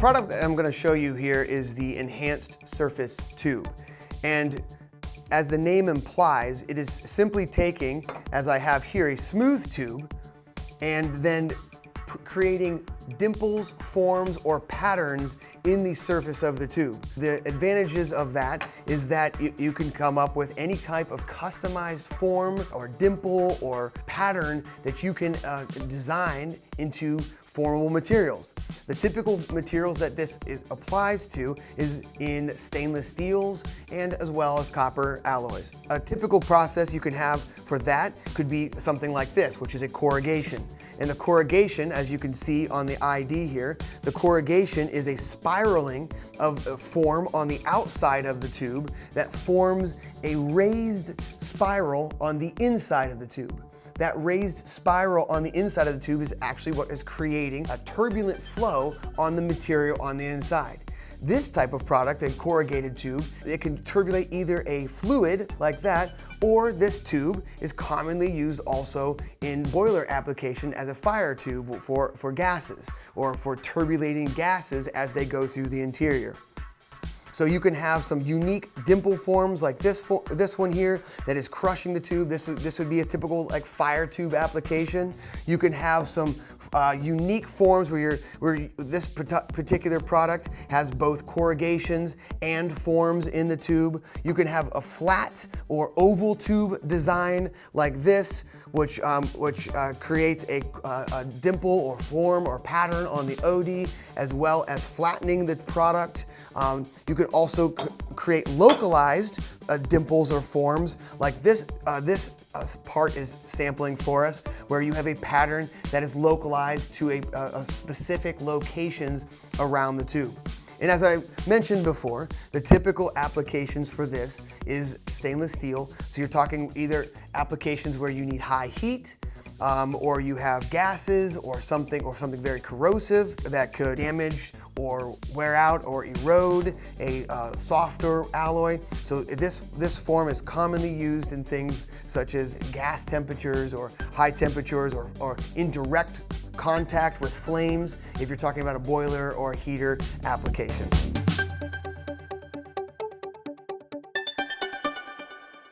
product that I'm going to show you here is the Enhanced Surface Tube. And as the name implies, it is simply taking, as I have here, a smooth tube and then creating dimples, forms, or patterns in the surface of the tube. The advantages of that is that you can come up with any type of customized form or dimple or pattern that you can design into formable materials. The typical materials that this applies to is in stainless steels and as well as copper alloys. A typical process you can have for that could be something like this, which is a corrugation. And the corrugation, as you can see on the ID here, the corrugation is a spiraling of a form on the outside of the tube that forms a raised spiral on the inside of the tube. That raised spiral on the inside of the tube is actually what is creating a turbulent flow on the material on the inside. This type of product, a corrugated tube, it can turbulate either a fluid like that, or this tube is commonly used also in boiler application as a fire tube for gases, or for turbulating gases as they go through the interior. So you can have some unique dimple forms like this one here that is crushing the tube. This would be a typical like fire tube application. You can have some unique forms where this particular product has both corrugations and forms in the tube. You can have a flat or oval tube design like this, which creates a dimple or form or pattern on the OD, as well as flattening the product. You can also create localized dimples or forms like this. This part is sampling for us, where you have a pattern that is localized to a specific locations around the tube. And as I mentioned before, the typical applications for this is stainless steel. So you're talking either applications where you need high heat, or you have gases or something very corrosive that could damage or wear out or erode a softer alloy. So this form is commonly used in things such as gas temperatures or high temperatures or in direct contact with flames if you're talking about a boiler or a heater application.